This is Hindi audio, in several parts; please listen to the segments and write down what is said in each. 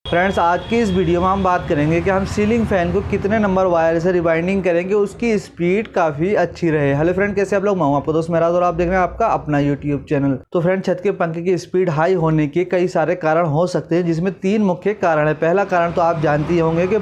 फ्रेंड्स, आज की इस वीडियो में हम बात करेंगे कि हम सीलिंग फैन को कितने नंबर वायर से रिवाइंडिंग करेंगे उसकी स्पीड काफ़ी अच्छी रहे। हेलो फ्रेंड, कैसे आप लोग? मैं आपको दोस्त मेरा और आप देख रहे हैं आपका अपना यूट्यूब चैनल। तो फ्रेंड, छत के पंखे की स्पीड हाई होने के कई सारे कारण हो सकते हैं, जिसमें 3 मुख्य कारण है। पहला कारण तो आप जानते ही होंगे कि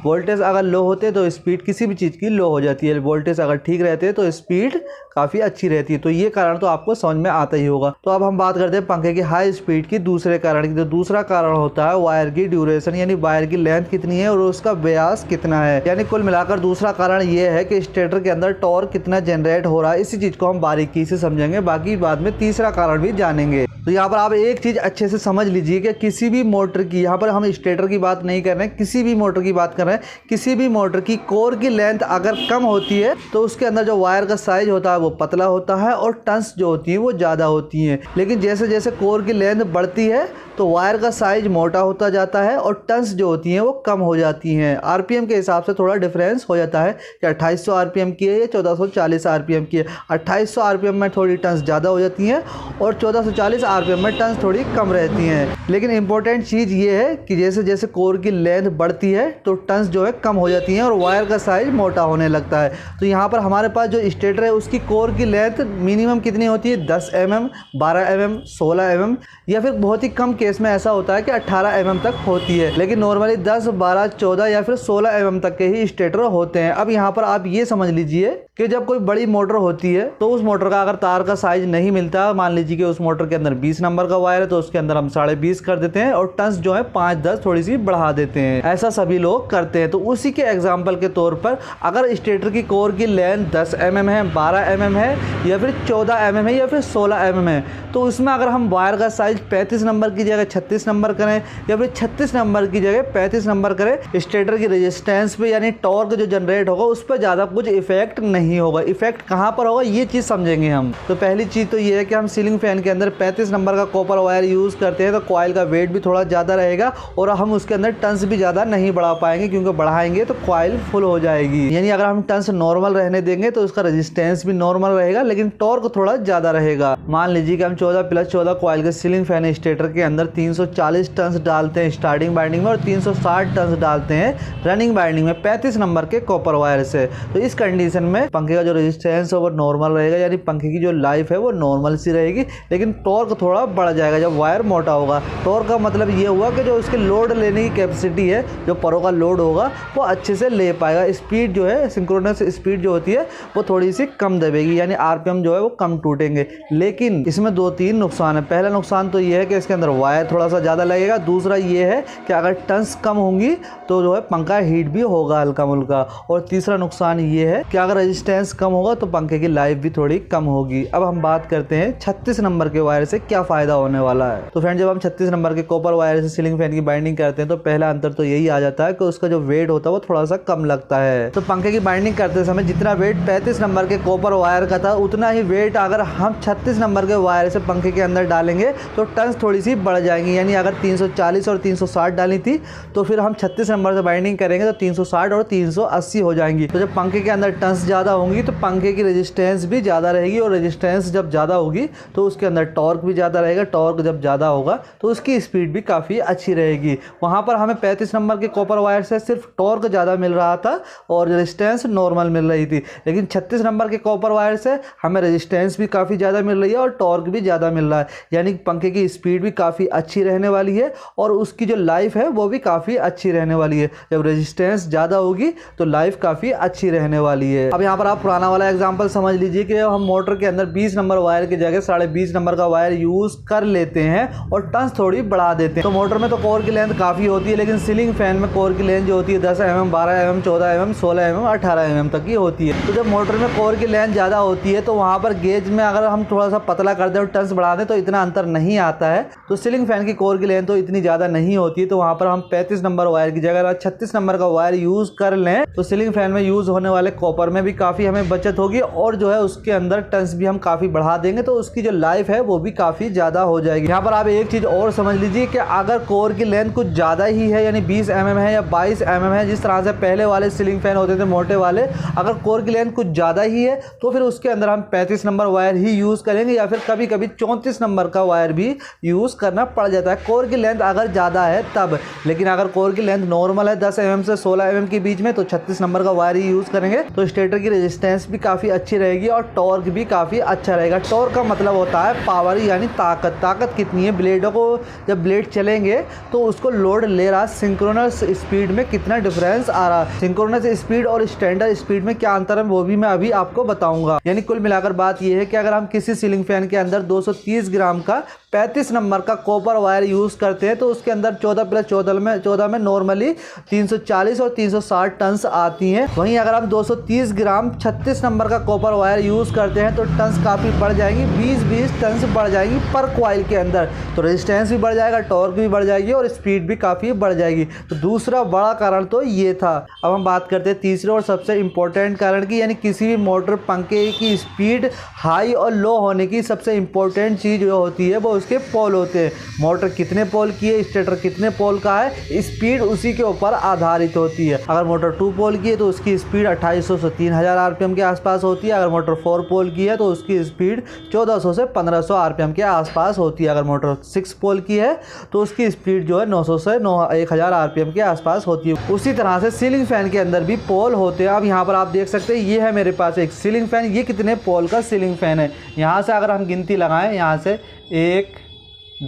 वोल्टेज अगर लो होते हैं तो स्पीड किसी भी चीज़ की लो हो जाती है। वोल्टेज अगर ठीक रहते हैं तो स्पीड काफ़ी अच्छी रहती है। तो ये कारण तो आपको समझ में आता ही होगा। तो अब हम बात करते हैं पंखे की हाई स्पीड की दूसरे कारण की। तो दूसरा कारण होता है वायर की ड्यूरेशन, यानी वायर की लेंथ कितनी है और उसका व्यास कितना है। यानी कुल मिलाकर दूसरा कारण ये है कि स्टेटर के अंदर टॉर्क कितना जनरेट हो रहा है। इसी चीज़ को हम बारीकी से समझेंगे, बाकी बाद में तीसरा कारण भी जानेंगे। तो यहाँ पर आप एक चीज़ अच्छे से समझ लीजिए कि किसी भी मोटर की, यहाँ पर हम स्टेटर की बात नहीं कर रहे हैं, किसी भी मोटर की बात कर रहे हैं। किसी भी मोटर की कोर की लेंथ अगर कम होती है तो उसके अंदर जो वायर का साइज होता है वो पतला होता है और टर्न्स जो होती हैं वो ज़्यादा होती हैं। लेकिन जैसे जैसे कोर की लेंथ बढ़ती है तो वायर का साइज मोटा होता जाता है और टर्न्स जो होती हैं वो कम हो जाती हैं। आरपीएम के हिसाब से थोड़ा डिफरेंस हो जाता है कि 2800 आरपीएम की है या 1440 आरपीएम की है। 2800 आरपीएम में थोड़ी टर्न्स ज़्यादा हो जाती हैं और 1440 आरपीएम में टर्न्स थोड़ी कम रहती हैं। लेकिन इंपॉर्टेंट चीज़ ये है कि जैसे जैसे कोर की लेंथ बढ़ती है तो टर्न्स जो है कम हो जाती हैं और वायर का साइज मोटा होने लगता है। तो यहाँ पर हमारे पास जो स्टेटर है उसकी कोर की लेंथ मिनिमम कितनी होती है? 10 mm, 12 mm, 16 mm या फिर बहुत ही कम केस में ऐसा होता है कि 18 mm तक होती है। लेकिन नॉर्मली 10, 12, 14 या फिर 16 mm तक के ही स्टेटर होते हैं। अब यहाँ पर आप ये समझ लीजिए कि जब कोई बड़ी मोटर होती है तो उस मोटर का अगर तार का साइज नहीं मिलता, मान लीजिए कि उस मोटर के अंदर 20 नंबर का वायर है तो उसके अंदर हम 20.5 कर देते हैं और टर्न्स जो है 5-10 थोड़ी सी बढ़ा देते हैं। ऐसा सभी लोग करते हैं। तो उसी के एग्जाम्पल के तौर पर अगर स्टेटर की कोर की लेंथ 10 mm है, 12 mm है या फिर 14 mm है या फिर 16 mm है, तो उसमें अगर हम वायर का साइज 35 नंबर की जगह 36 नंबर करें या फिर 36 नंबर की जगह 35 नंबर करें, स्टेटर की रेजिस्टेंस पे यानी टॉर्क जो जनरेट होगा उस पर ज़्यादा कुछ इफेक्ट नहीं होगा। इफेक्ट कहाँ पर होगा ये चीज़ समझेंगे हम। तो पहली चीज़ तो ये है कि हम सीलिंग फैन के अंदर 35 नंबर का कॉपर वायर यूज़ करते हैं तो कॉइल का वेट भी थोड़ा ज़्यादा रहेगा और हम उसके अंदर टर्न्स भी ज़्यादा नहीं बढ़ा पाएंगे, क्योंकि बढ़ाएंगे तो कॉइल फुल हो जाएगी। यानी अगर हम टर्न्स नॉर्मल रहने देंगे तो उसका रेजिस्टेंस भी नॉर्मल रहेगा लेकिन टॉर्क थोड़ा ज़्यादा रहेगा। मान लीजिए कि हम 14+14 कॉइल के सीलिंग फैन स्टेटर के अंदर 340 टर्न्स डालते हैं स्टार्टिंग वाइंडिंग में और 360 टर्न्स डालते हैं रनिंग वाइंडिंग में 35 नंबर के कॉपर वायर से। तो इस कंडीशन में पंखे का जो रेजिस्टेंस है वो नॉर्मल रहेगा, यानी पंखे की जो लाइफ है वो नॉर्मल सी रहेगी, लेकिन टॉर्क थोड़ा बढ़ जाएगा जब वायर मोटा होगा। टॉर्क का मतलब ये हुआ कि जो उसके लोड लेने की कैपेसिटी है, जो परों का लोड होगा वो अच्छे से ले पाएगा। स्पीड जो है, सिंक्रोनस स्पीड जो होती है वो थोड़ी सी कम दबेगी, यानी आरपीएम जो है वो कम टूटेंगे। लेकिन इसमें 2-3 नुकसान है। पहला नुकसान तो ये है कि इसके अंदर वायर थोड़ा सा ज़्यादा लगेगा। दूसरा ये है कि अगर टर्न्स कम होंगी तो जो है पंखा हीट भी होगा हल्का मुल्का। और तीसरा नुकसान ये है कि अगर रेजिस्टेंस कम होगा तो पंखे की लाइफ भी थोड़ी कम होगी। अब हम बात करते हैं 36 नंबर के वायर से क्या फ़ायदा होने वाला है। तो फ्रेंड, जब हम 36 नंबर के कॉपर वायर से सीलिंग फैन की बाइंडिंग करते हैं तो पहला अंतर तो यही आ जाता है कि उसका जो वेट होता है वो थोड़ा सा कम लगता है। तो पंखे की बाइंडिंग करते समय जितना वेट 35 नंबर के कॉपर वायर का था उतना ही वेट अगर हम 36 नंबर के वायर से पंखे के अंदर डालेंगे तो टर्न्स थोड़ी सी बढ़ जाएंगी। यानी अगर 340 और 360 डाली थी तो फिर हम 36 नंबर से बाइंडिंग करेंगे तो 360 और 380 हो जाएंगी। तो जब पंखे के अंदर टर्न्स ज़्यादा होंगी तो पंखे की रेजिस्टेंस भी ज़्यादा रहेगी और रेजिस्टेंस जब ज़्यादा होगी तो उसके अंदर टॉर्क भी ज़्यादा रहेगा। टॉर्क जब ज़्यादा होगा तो उसकी स्पीड भी काफ़ी अच्छी रहेगी। वहाँ पर हमें 35 नंबर के कॉपर वायर से सिर्फ टॉर्क ज़्यादा मिल रहा था और रेजिस्टेंस नॉर्मल मिल रही थी, लेकिन 36 नंबर के कॉपर वायर से हमें रेजिस्टेंस भी काफ़ी ज़्यादा मिल रही है और टॉर्क भी ज़्यादा मिल रहा है। यानी पंखे की स्पीड भी काफ़ी अच्छी रहने वाली है और उसकी जो लाइफ है वो भी काफ़ी अच्छी रहने वाली है। जब रेजिस्टेंस ज़्यादा होगी तो लाइफ काफ़ी अच्छी रहने वाली है। अब यहाँ पर आप पुराना वाला एग्जांपल समझ लीजिए कि हम मोटर के अंदर 20 नंबर वायर की जगह 20.5 नंबर का वायर यूज़ कर लेते हैं और टर्न्स थोड़ी बढ़ा देते हैं। तो मोटर में तो कोर की लेंथ काफ़ी होती है, लेकिन सीलिंग फैन में कोर की लेंथ जो होती है 10 mm, 12 mm, 14 mm, 16 mm, 18 mm तक की होती है। तो जब मोटर में कोर की लेंथ ज़्यादा होती है तो वहाँ पर गेज में अगर हम थोड़ा सा पतला कर दें और टर्न्स बढ़ा दें तो इतना अंतर नहीं आता है। तो सीलिंग फैन की कोर की लेंथ तो इतनी ज़्यादा नहीं होती है, तो वहाँ पर हम 35 नंबर वायर की जगह 36 नंबर का वायर यूज़ कर लें तो सीलिंग फैन में यूज़ होने वाले कॉपर में भी काफ़ी हमें बचत होगी और जो है उसके अंदर टन्स भी हम काफ़ी बढ़ा देंगे तो उसकी जो लाइफ है वो भी काफ़ी ज़्यादा हो जाएगी। यहाँ पर आप एक चीज़ और समझ लीजिए कि अगर कोर की लेंथ कुछ ज़्यादा ही है यानी 20 mm है या 22 mm है, जिस तरह से पहले वाले सीलिंग फैन होते थे मोटे वाले, अगर कोर की लेंथ कुछ ज़्यादा ही है तो फिर उसके अंदर हम 35 नंबर वायर ही यूज़ करेंगे या फिर कभी कभी 34 नंबर का वायर भी यूज़ करना पड़ जाता है कोर की लेंथ अगर ज़्यादा है तब। लेकिन अगर कोर की लेंथ नॉर्मल है 10 mm से 16 mm के बीच में तो 36 नंबर का वायर ही यूज़ करेंगे तो स्टेटर की रेजिस्टेंस भी काफ़ी अच्छी रहेगी और टॉर्क भी काफ़ी अच्छा रहेगा। टॉर्क का मतलब होता है पावर यानी ताकत। ताकत कितनी है, ब्लेडों को जब ब्लेड चलेंगे तो उसको लोड ले रहा, सिंक्रोनस स्पीड में कितना डिफरेंस आ रहा, सिंक्रोनस स्पीड और स्टैंडर्ड स्पीड में क्या अंतर है वो भी मैं अभी आपको बताऊंगा। यानी कुल मिलाकर बात यह है कि अगर हम किसी सीलिंग फैन के अंदर 230 ग्राम का 35 नंबर का कॉपर वायर यूज़ करते हैं तो उसके अंदर 14 में नॉर्मली 340 और 360 टन्स आती हैं। वहीं अगर हम 230 ग्राम 36 नंबर का कॉपर वायर यूज़ करते हैं तो टन्स काफ़ी बढ़ जाएंगी, 20 टन्स बढ़ जाएंगी पर कॉइल के अंदर। तो रेजिस्टेंस भी बढ़ जाएगा, टॉर्क भी बढ़ जाएगी और स्पीड भी काफ़ी बढ़ जाएगी। तो दूसरा बड़ा कारण तो ये था। अब हम बात करते हैं तीसरे और सबसे इम्पोर्टेंट कारण की, यानी किसी भी मोटर पंखे की स्पीड हाई और लो होने की सबसे इम्पोर्टेंट चीज़ जो होती है वो उसके पोल होते हैं। मोटर कितने पोल की है, स्टेटर कितने पोल का है, स्पीड उसी के ऊपर आधारित होती है। अगर मोटर 2 पोल की है तो उसकी स्पीड 2800 से 3000 आरपीएम के आसपास होती है। अगर मोटर 4 पोल की है तो उसकी स्पीड 1400 से 1500 आरपीएम के आसपास होती है। अगर मोटर 6 पोल की है तो उसकी स्पीड जो है 900 से 1000 आरपीएम के आसपास होती है। उसी तरह से सीलिंग फैन के अंदर भी पोल होते हैं। अब यहाँ पर आप देख सकते हैं, ये है मेरे पास एक सीलिंग फैन। ये कितने पोल का सीलिंग फैन है, यहाँ से अगर हम गिनती लगाएं, यहाँ से 1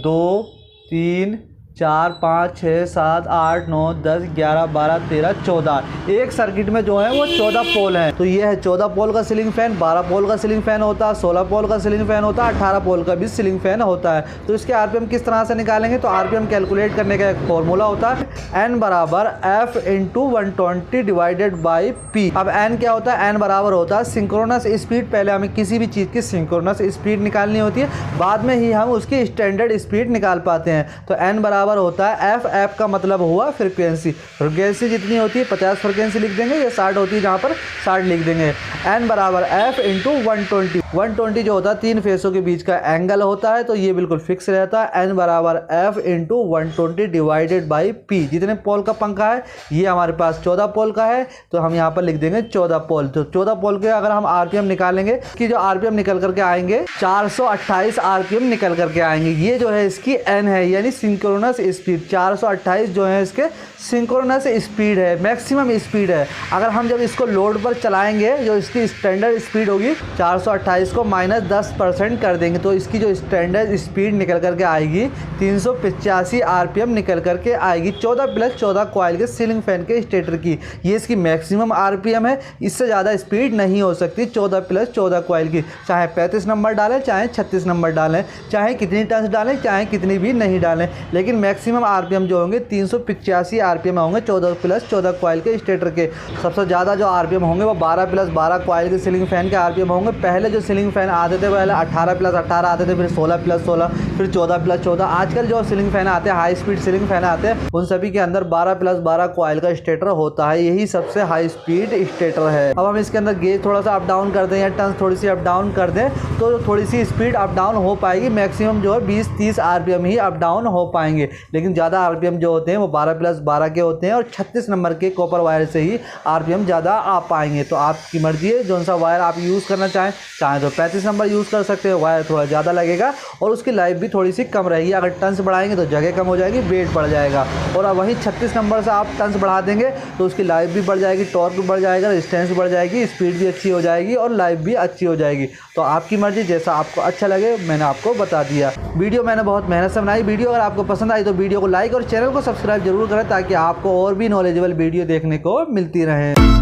2 3 4 5 6 7 8 9 10 11 12 13 14 एक सर्किट में जो है वो 14 पोल हैं। तो ये है 14 पोल का सीलिंग फैन, 12 पोल का सीलिंग फैन होता है, 16 पोल का सीलिंग फैन होता है, 18 पोल का भी सीलिंग फैन होता है। तो इसके आरपीएम किस तरह से निकालेंगे, तो आरपीएम कैलकुलेट करने का एक फॉर्मूला होता है, N बराबर F into 120 divided by P। अब N क्या होता है, N बराबर होता है सिंक्रोनस स्पीड। पहले हमें किसी भी चीज़ की सिंक्रोनस स्पीड निकालनी होती है, बाद में ही हम उसकी स्टैंडर्ड स्पीड निकाल पाते हैं। तो N बराबर होता है F। F का मतलब हुआ फ्रीक्वेंसी। फ्रीक्वेंसी जितनी होती है 50 फ्रीक्वेंसी लिख देंगे, या 60 होती है जहाँ पर 60 लिख देंगे। N बराबर F इंटू 120। 120 जो होता है 3 फेसों के बीच का एंगल होता है, तो ये बिल्कुल फिक्स रहता है। N बराबर F into 120 divided by P। जितने पोल का पंखा है, ये हमारे पास 14 पोल का है तो हम यहाँ पर लिख देंगे 14 पोल। तो 14 पोल के अगर हम आरपीएम निकालेंगे, कि जो आरपीएम निकल करके आएंगे 428 आरपीएम निकल करके आएंगे। ये जो है इसकी N है, यानी सिंक्रोनस स्पीड। 428 जो है इसके सिंक्रोनस स्पीड है, मैक्सिमम स्पीड है। अगर हम जब इसको लोड पर चलाएंगे, जो इसकी स्टैंडर्ड स्पीड होगी 428 को -10% कर देंगे तो इसकी जो स्टैंडर्ड स्पीड निकल करके आएगी 385 आरपीएम निकल करके आएगी। 14 + 14 कॉइल के सीलिंग फैन के स्टेटर की ये इसकी मैक्सिमम आरपीएम है। इससे ज़्यादा स्पीड नहीं हो सकती 14 + 14 कॉइल की। चाहे 35 नंबर डालें, चाहे 36 नंबर डालें, चाहे कितनी टन्स डालें, चाहे कितनी भी नहीं डालें, लेकिन मैक्सिमम आरपीएम जो होंगे 385 आरपीएम होंगे 14 + 14 कॉइल के स्टेटर के। सबसे ज़्यादा जो आरपीएम होंगे वो 12 + 12 कॉइल के सीलिंग फैन के आरपीएम होंगे। पहले जो सीलिंग फैन आते थे पहले 18 + 18 आते थे, फिर 16 + 16, फिर 14 + 14। आजकल जो सीलिंग फैन आते हैं, हाई स्पीड सीलिंग फैन आते हैं, उन सभी के अंदर 12 + 12 कॉइल का स्टेटर होता है। यही सबसे हाई स्पीड स्टेटर है। अब हम इसके अंदर गेज थोड़ा सा अप डाउन कर दें या टन्स थोड़ी सी अप डाउन कर दें तो थोड़ी सी स्पीड अप डाउन हो पाएगी। मैक्सिमम जो है 20-30 आरपीएम ही अप डाउन हो पाएंगे, लेकिन ज़्यादा आरपीएम जो होते हैं वो 12 + 12 के होते हैं और 36 नंबर के कॉपर वायर से ही आरपीएम ज़्यादा आ पाएंगे। तो आपकी मर्जी है जौन सा वायर आप यूज़ करना चाहें तो 35 नंबर यूज़ कर सकते हैं, वायर थोड़ा ज़्यादा लगेगा और उसकी लाइफ भी थोड़ी सी कम रहेगी। अगर टन्स बढ़ाएंगे तो जगह कम हो जाएगी, वेट बढ़ जाएगा। और वहीं 36 नंबर से आप टन्स बढ़ा देंगे तो उसकी लाइफ भी बढ़ जाएगी, टॉर्क भी बढ़ जाएगा, रेजिस्टेंस भी बढ़ जाएगी, स्पीड भी अच्छी हो जाएगी और लाइफ भी अच्छी हो जाएगी। तो आपकी मर्जी, जैसा आपको अच्छा लगे, मैंने आपको बता दिया। वीडियो मैंने बहुत मेहनत से बनाई। वीडियो अगर आपको पसंद आई तो वीडियो को लाइक और चैनल को सब्सक्राइब जरूर करें ताकि आपको और भी नॉलेजेबल वीडियो देखने को मिलती रहे।